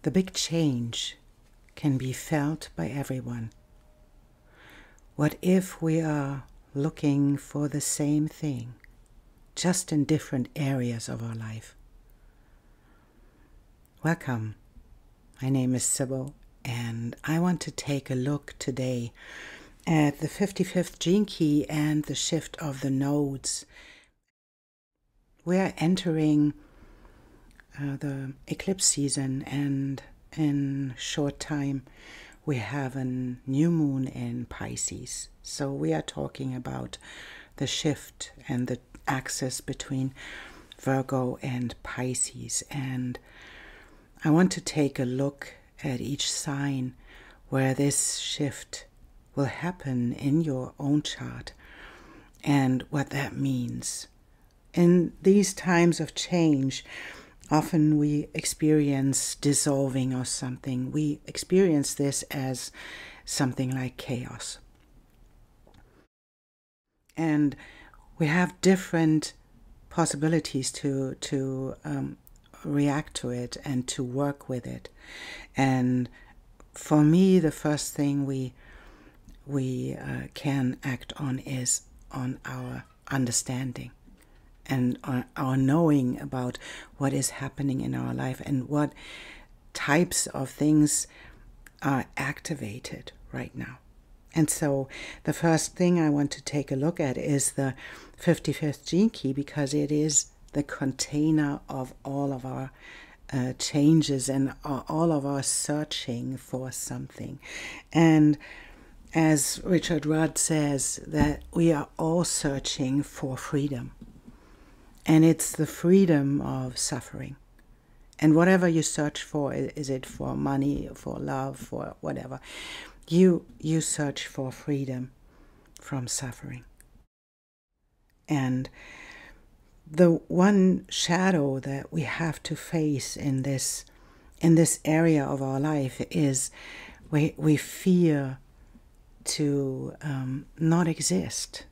The big change can be felt by everyone. What if we are looking for the same thing, just in different areas of our life? Welcome. My name is Sybille, and I want to take a look today at the 55th gene key and the shift of the nodes. We are entering the eclipse season, and in short time we have a new moon in Pisces. So we are talking about the shift and the axis between Virgo and Pisces. And I want to take a look at each sign where this shift will happen in your own chart and what that means. In these times of change, often we experience dissolving or something. We experience this as something like chaos. And we have different possibilities to react to it and to work with it. And for me, the first thing we can act on is on our understanding and our knowing about what is happening in our life and what types of things are activated right now. And so the first thing I want to take a look at is the 55th gene key, because it is the container of all of our changes and all of our searching for something. And as Richard Rudd says, that we are all searching for freedom. And it's the freedom of suffering. And whatever you search for, is it for money, for love, for whatever, you search for freedom from suffering. And the one shadow that we have to face in this area of our life is we fear to not exist.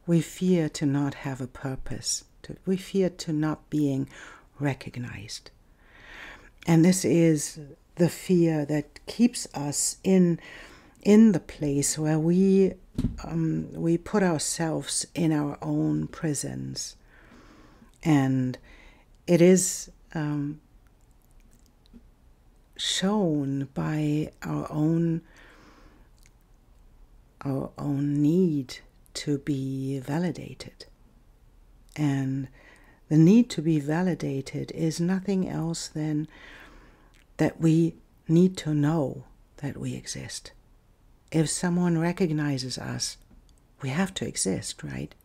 We fear to not have a purpose. We fear to not being recognized. And this is the fear that keeps us in the place where we put ourselves in our own prisons. And it is shown by our own need to be validated. And the need to be validated is nothing else than that we need to know that we exist. If someone recognizes us, we have to exist, right?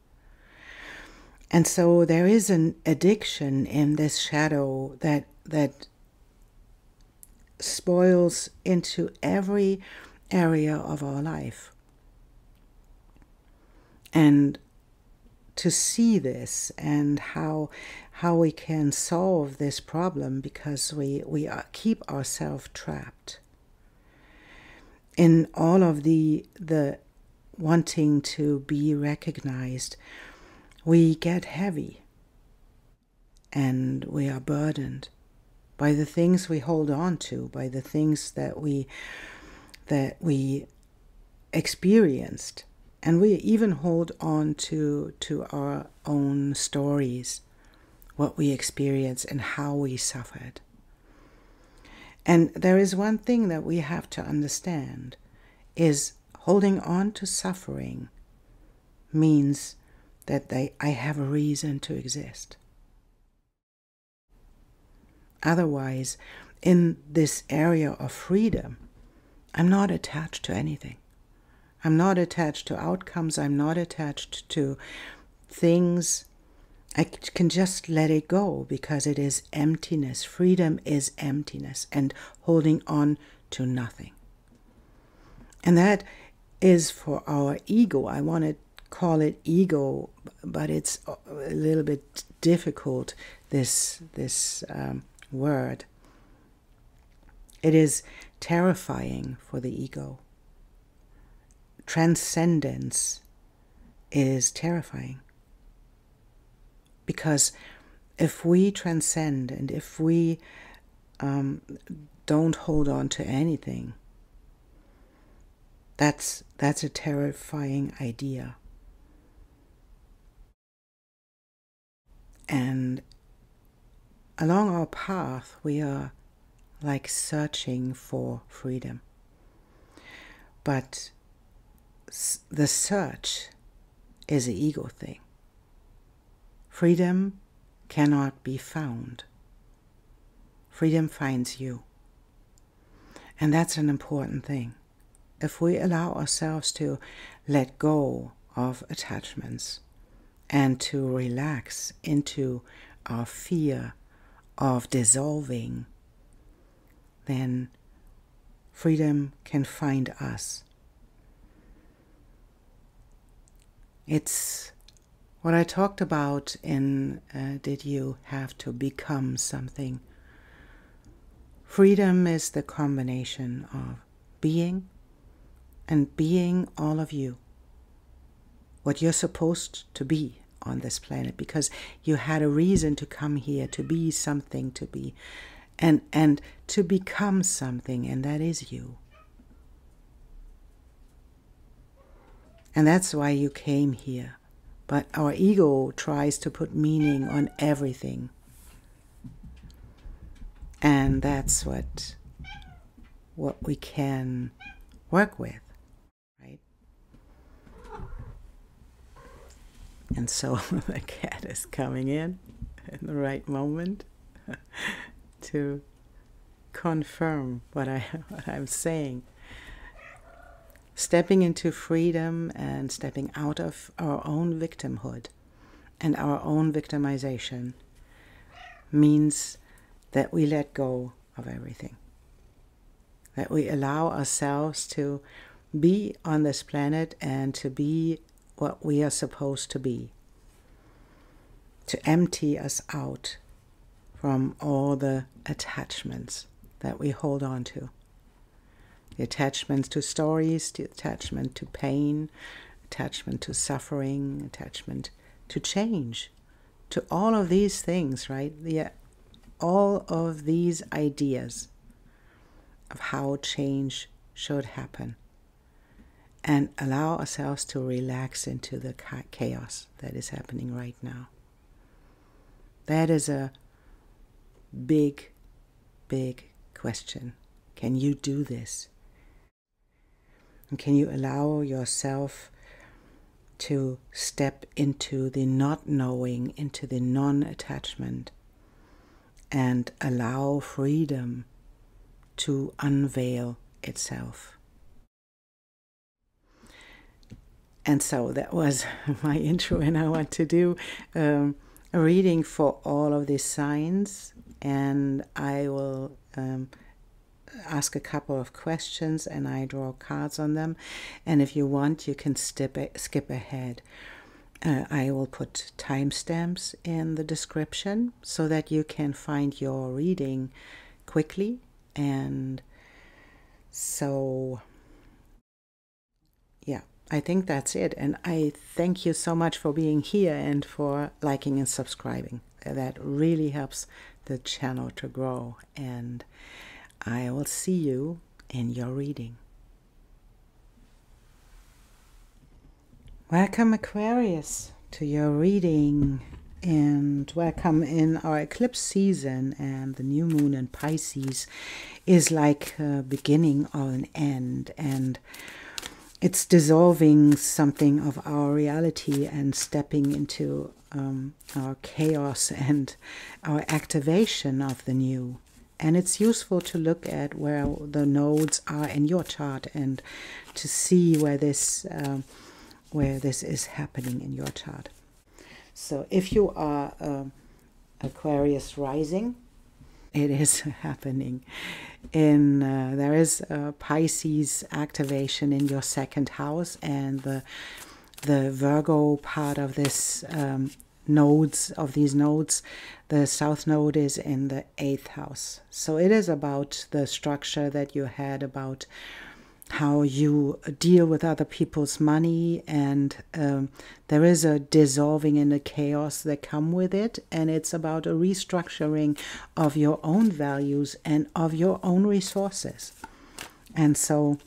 And so there is an addiction in this shadow that spoils into every area of our life. And to see this and how we can solve this problem, because we keep ourselves trapped in all of the wanting to be recognized. We get heavy and we are burdened by the things we hold on to, by the things that we experienced. And we even hold on to our own stories, what we experienced and how we suffered. And there is one thing that we have to understand, is holding on to suffering means that I have a reason to exist. Otherwise, in this area of freedom, I'm not attached to anything. I'm not attached to outcomes. I'm not attached to things. I can just let it go, because it is emptiness. Freedom is emptiness and holding on to nothing. And that is for our ego. I want to call it ego, but it's a little bit difficult, this word. It is terrifying for the ego. Transcendence is terrifying, because if we transcend and if we don't hold on to anything. That's a terrifying idea. And along our path, we are like searching for freedom. But the search is an ego thing. Freedom cannot be found. Freedom finds you. And that's an important thing. If we allow ourselves to let go of attachments and to relax into our fear of dissolving, then freedom can find us. It's what I talked about in Did You Have to Become Something? Freedom is the combination of being and being all of you. What you're supposed to be on this planet, because you had a reason to come here, to be something, to be, and to become something, and that is you. And that's why you came here. But our ego tries to put meaning on everything. And that's what we can work with, right? And so the cat is coming in the right moment to confirm what I'm saying. Stepping into freedom and stepping out of our own victimhood and our own victimization means that we let go of everything. That we allow ourselves to be on this planet and to be what we are supposed to be. To empty us out from all the attachments that we hold on to. The attachments to stories, the attachment to pain, attachment to suffering, attachment to change, to all of these things, right? All of these ideas of how change should happen, and allow ourselves to relax into the chaos that is happening right now. That is a big, big question. Can you do this? And can you allow yourself to step into the not knowing, into the non-attachment, and allow freedom to unveil itself? And so that was my intro, and I want to do a reading for all of these signs, and I will ask a couple of questions and I draw cards on them, and if you want you can skip ahead. I will put timestamps in the description so that you can find your reading quickly. And so yeah, I think that's it, and I thank you so much for being here and for liking and subscribing. That really helps the channel to grow, and I will see you in your reading. Welcome, Aquarius, to your reading, and welcome in our eclipse season. And the new moon in Pisces is like a beginning of an end, and it's dissolving something of our reality and stepping into our chaos and our activation of the new. And it's useful to look at where the nodes are in your chart and to see where this is happening in your chart. So if you are Aquarius rising, it is happening. There is a Pisces activation in your second house, and the Virgo part of this these nodes, the south node is in the 8th house. So it is about the structure that you had, about how you deal with other people's money, and there is a dissolving in the chaos that come with it, and it's about a restructuring of your own values and of your own resources. And so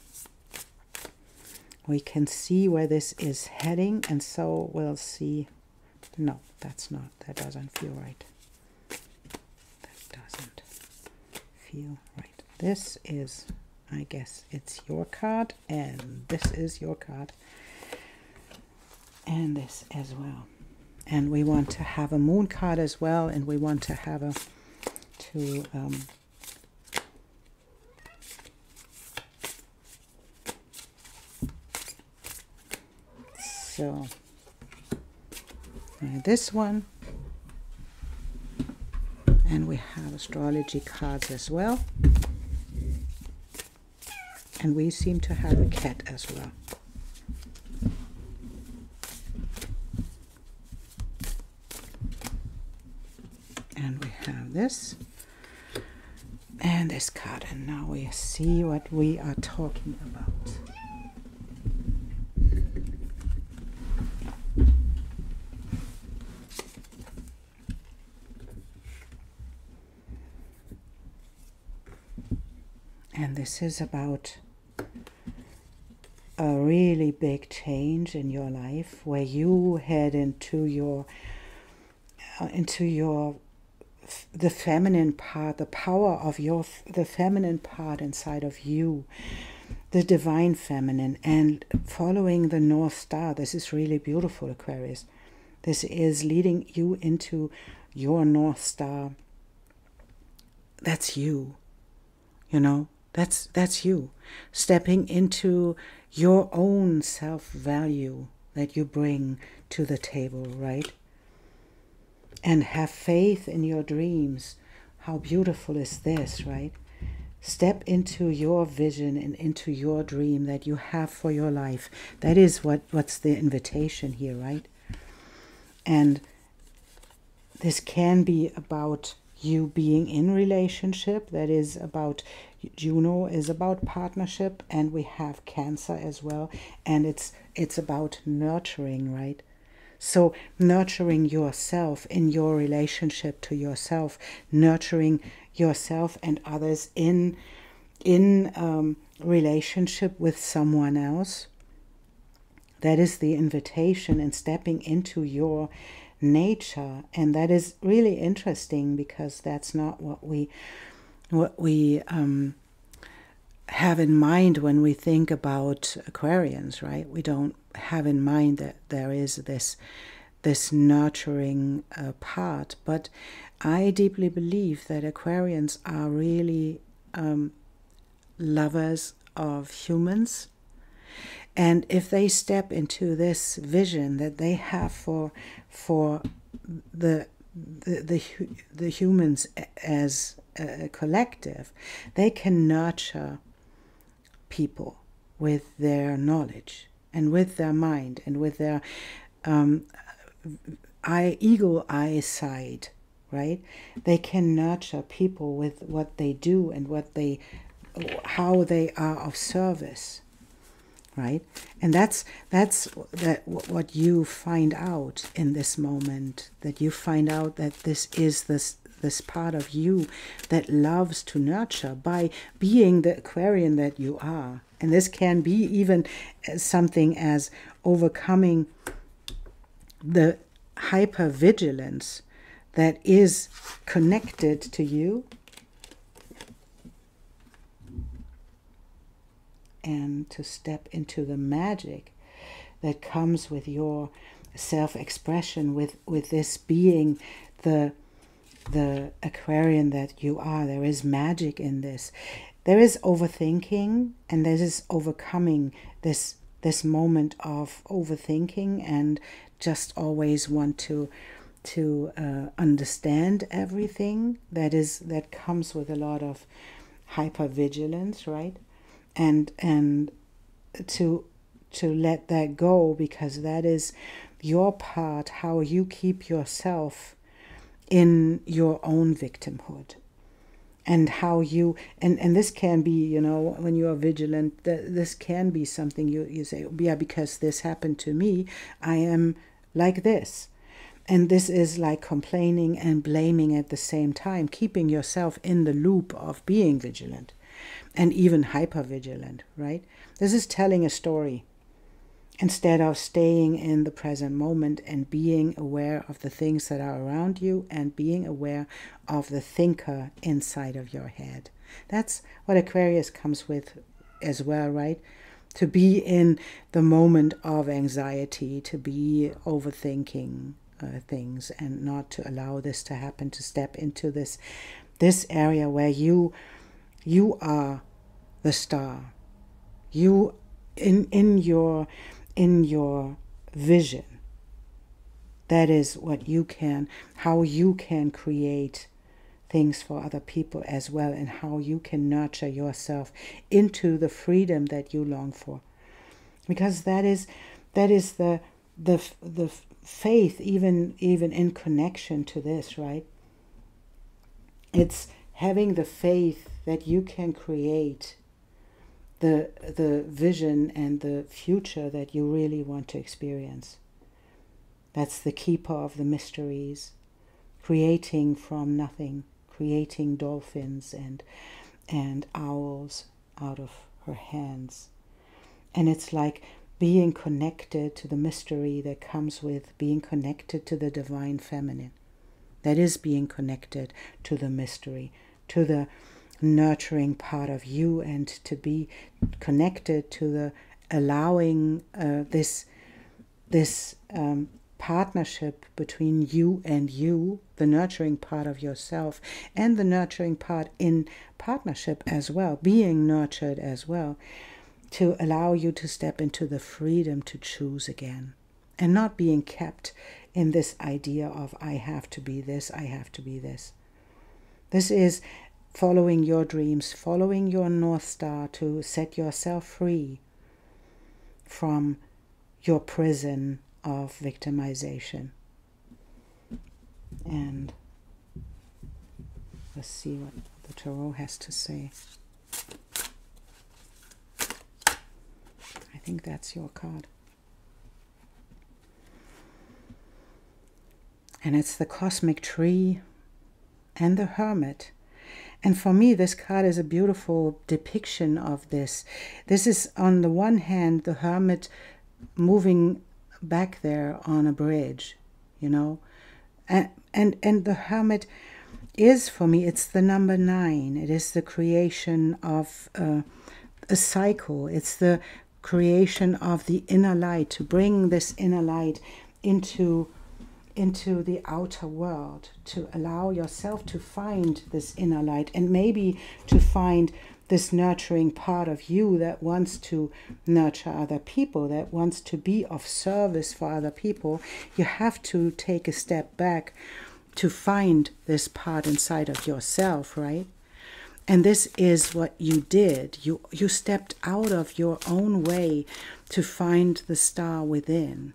we can see where this is heading, and so we'll see. No, that's not, that doesn't feel right. That doesn't feel right. This is, I guess it's your card, and this is your card, and this as well. And we want to have a moon card as well, and we want to have a, so this one, and we have astrology cards as well, and we seem to have a cat as well. And we have this and this card, and now we see what we are talking about. And this is about a really big change in your life, where you head into the feminine part, the power of the feminine part inside of you, the divine feminine, and following the North Star. This is really beautiful, Aquarius. This is leading you into your North Star. That's you, you know. That's you, stepping into your own self-value that you bring to the table, right? And have faith in your dreams. How beautiful is this, right? Step into your vision and into your dream that you have for your life. That is what's the invitation here, right? And this can be about you being in relationship. That is about, Juno is about partnership, and we have Cancer as well, and it's about nurturing, right? So nurturing yourself in your relationship to yourself, nurturing yourself and others in relationship with someone else. That is the invitation, and stepping into your nature. And that is really interesting, because that's not what we have in mind when we think about Aquarians, right? We don't have in mind that there is this nurturing part. But I deeply believe that Aquarians are really lovers of humans. And if they step into this vision that they have for the humans as a collective, they can nurture people with their knowledge and with their mind and with their eagle eye side, right? They can nurture people with what they do and how they are of service, right? And that's what you find out in this moment, that you find out that this is this part of you that loves to nurture by being the Aquarian that you are. And this can be even something as overcoming the hypervigilance that is connected to you, and to step into the magic that comes with your self-expression, with this being the Aquarian that you are. There is magic in this. There is overthinking, and there is overcoming this moment of overthinking and just always want to understand everything. That comes with a lot of hypervigilance, right? And to let that go, because that is your part, how you keep yourself in your own victimhood. And how you, and this can be, you know, when you are vigilant, this can be something you say, yeah, because this happened to me, I am like this. And this is like complaining and blaming at the same time, keeping yourself in the loop of being vigilant and even hyper-vigilant, right? This is telling a story instead of staying in the present moment and being aware of the things that are around you and being aware of the thinker inside of your head. That's what Aquarius comes with as well, right? To be in the moment of anxiety, to be overthinking things and not to allow this to happen, to step into this area where you are the star. You in your vision, that is what you can, how you can create things for other people as well, and how you can nurture yourself into the freedom that you long for. Because that is the faith, even in connection to this, right? It's having the faith that you can create the vision and the future that you really want to experience. That's the keeper of the mysteries, creating from nothing, creating dolphins and owls out of her hands. And it's like being connected to the mystery that comes with being connected to the divine feminine. That is being connected to the mystery, to the nurturing part of you, and to be connected to the allowing this partnership between you and you, the nurturing part of yourself and the nurturing part in partnership as well, being nurtured as well, to allow you to step into the freedom to choose again and not being kept in this idea of I have to be this, I have to be this. This is following your dreams, following your North Star to set yourself free from your prison of victimization. And let's see what the Tarot has to say. I think that's your card. And it's the Cosmic Tree and the Hermit. And for me, this card is a beautiful depiction of this. This is, on the one hand, the Hermit moving back there on a bridge, you know. And the Hermit is, for me, it's the number 9. It is the creation of a cycle. It's the creation of the inner light, to bring this inner light into the outer world, to allow yourself to find this inner light, and maybe to find this nurturing part of you that wants to nurture other people, that wants to be of service for other people. You have to take a step back to find this part inside of yourself, right? And this is what you did. You stepped out of your own way to find the star within.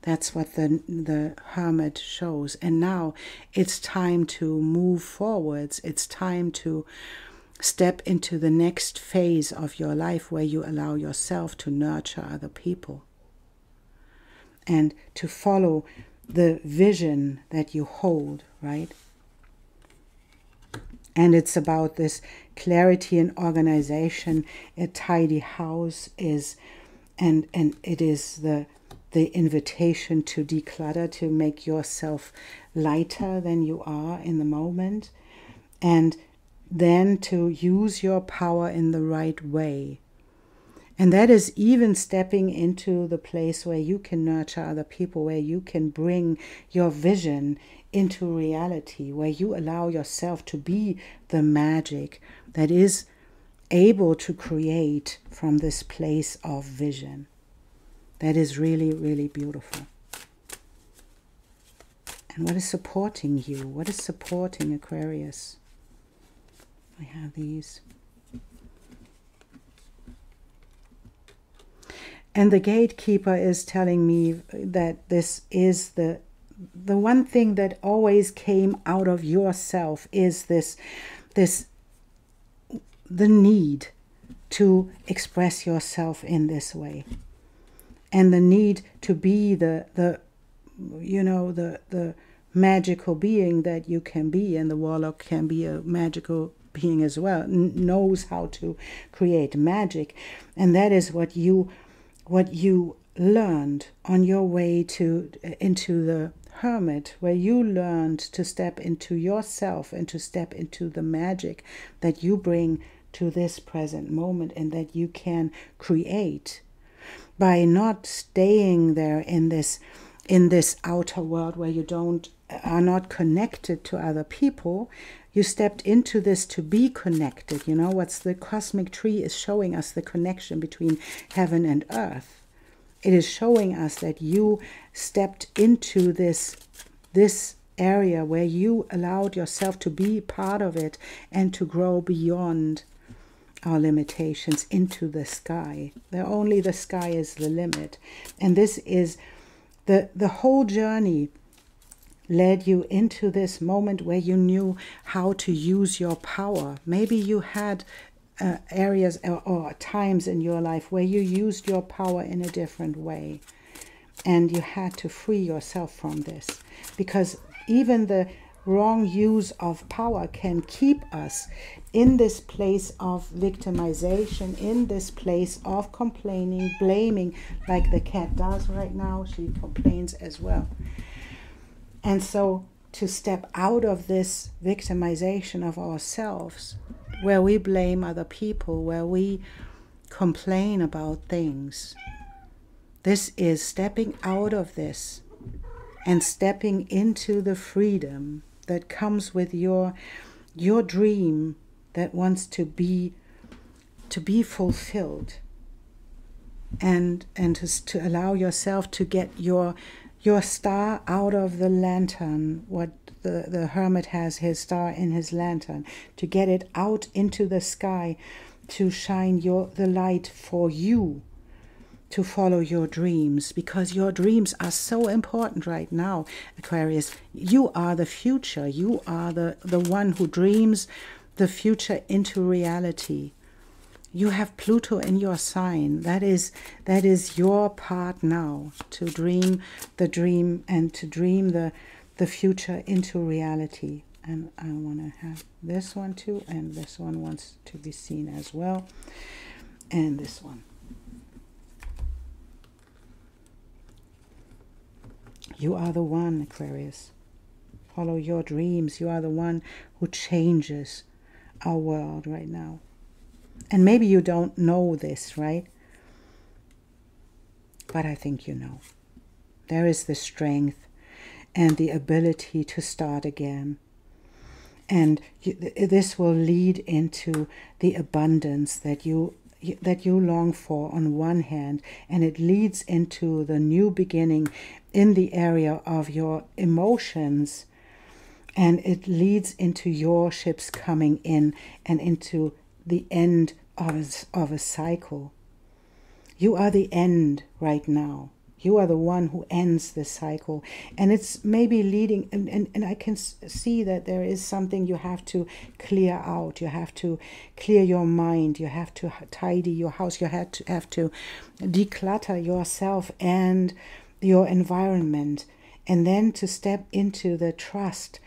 That's what the Hermit shows. And now it's time to move forwards. It's time to step into the next phase of your life where you allow yourself to nurture other people and to follow the vision that you hold, right? And it's about this clarity and organization. A tidy house is, and it is the invitation to declutter, to make yourself lighter than you are in the moment, and then to use your power in the right way. And that is even stepping into the place where you can nurture other people, where you can bring your vision into reality, where you allow yourself to be the magic that is able to create from this place of vision. That is really, really beautiful. And what is supporting you? What is supporting Aquarius? I have these. And the gatekeeper is telling me that this is the one thing that always came out of yourself is this the need to express yourself in this way, and the need to be the magical being that you can be. And the warlock can be a magical being as well, knows how to create magic. And that is what you learned on your way into the hermit, where you learned to step into yourself and to step into the magic that you bring to this present moment, and that you can create by not staying there in this outer world where you are not connected to other people. You stepped into this to be connected. You know, what's the cosmic tree is showing us the connection between heaven and earth. It is showing us that you stepped into this area where you allowed yourself to be part of it and to grow beyond our limitations into the sky. Only the sky is the limit. And this is the whole journey led you into this moment where you knew how to use your power. Maybe you had areas or times in your life where you used your power in a different way, and you had to free yourself from this, because even the wrong use of power can keep us in this place of victimization, in this place of complaining, blaming, like the cat does right now. She complains as well. And so to step out of this victimization of ourselves, where we blame other people, where we complain about things, this is stepping out of this and stepping into the freedom that comes with your dream that wants to be fulfilled, and to allow yourself to get your star out of the lantern. What the hermit has his star in his lantern, to get it out into the sky, to shine the light for you, to follow your dreams, because your dreams are so important right now, Aquarius. You are the future. You are the one who dreams the future into reality. You have Pluto in your sign. That is your part now, to dream the dream and to dream the future into reality. And I want to have this one too, and this one wants to be seen as well, and this one. You are the one, Aquarius. Follow your dreams. You are the one who changes our world right now. And maybe you don't know this, right? But I think you know. There is the strength and the ability to start again. And this will lead into the abundance that you long for on one hand, and it leads into the new beginning in the area of your emotions, and it leads into your ships coming in and into the end of a cycle. You are the end right now. You are the one who ends the cycle. And it's maybe leading, and I can see that there is something you have to clear out. You have to clear your mind. You have to tidy your house. You have to declutter yourself and your environment. And then to step into the trust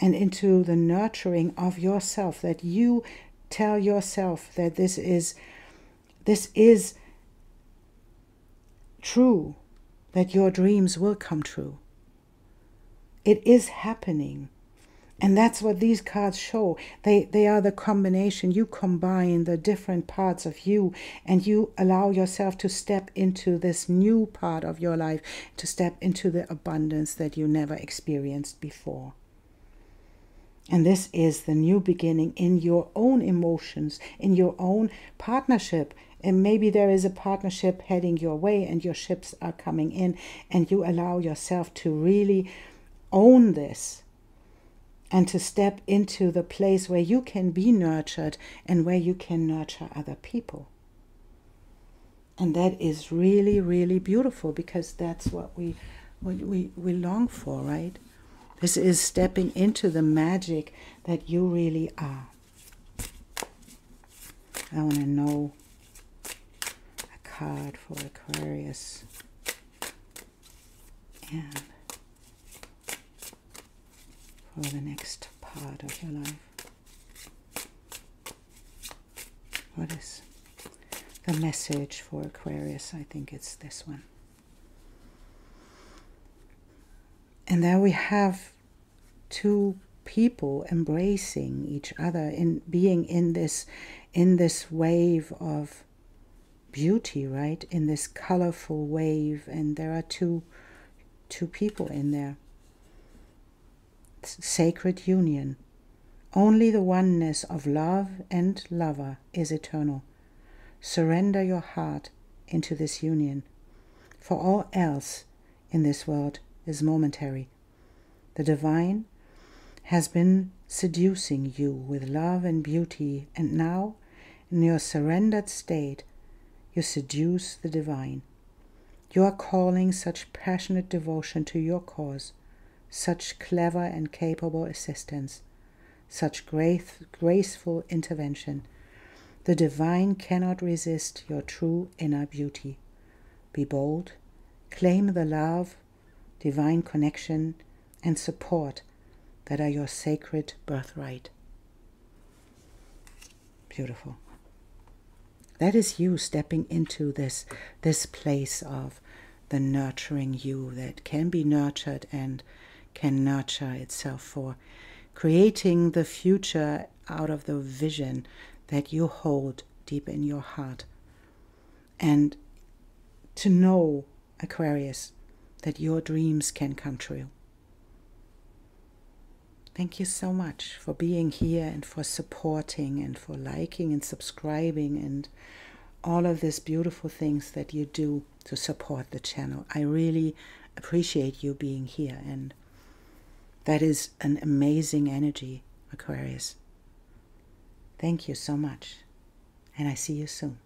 and into the nurturing of yourself, that you tell yourself that this is true, that your dreams will come true. It is happening. And that's what these cards show. They are the combination. You combine the different parts of you, and you allow yourself to step into this new part of your life, to step into the abundance that you never experienced before. And this is the new beginning in your own emotions, in your own partnership. And maybe there is a partnership heading your way and your ships are coming in, and you allow yourself to really own this and to step into the place where you can be nurtured and where you can nurture other people. And that is really, really beautiful, because that's what we long for, right? This is stepping into the magic that you really are. I want to know a card for Aquarius and for the next part of your life. What is the message for Aquarius? I think it's this one. And there we have two people embracing each other, in being in this wave of beauty, right? In this colorful wave, and there are two people in there. Sacred union. Only the oneness of love and lover is eternal. Surrender your heart into this union, for all else in this world is momentary. The divine has been seducing you with love and beauty, and now, in your surrendered state, you seduce the divine. You are calling such passionate devotion to your cause, such clever and capable assistance, such graceful intervention. The divine cannot resist your true inner beauty. Be bold, claim the love, divine connection, and support that are your sacred birthright. Beautiful. That is you stepping into this place of the nurturing you that can be nurtured and can nurture itself, for creating the future out of the vision that you hold deep in your heart. And to know, Aquarius, that your dreams can come true. Thank you so much for being here and for supporting and for liking and subscribing and all of these beautiful things that you do to support the channel. I really appreciate you being here, and that is an amazing energy, Aquarius. Thank you so much, and I see you soon.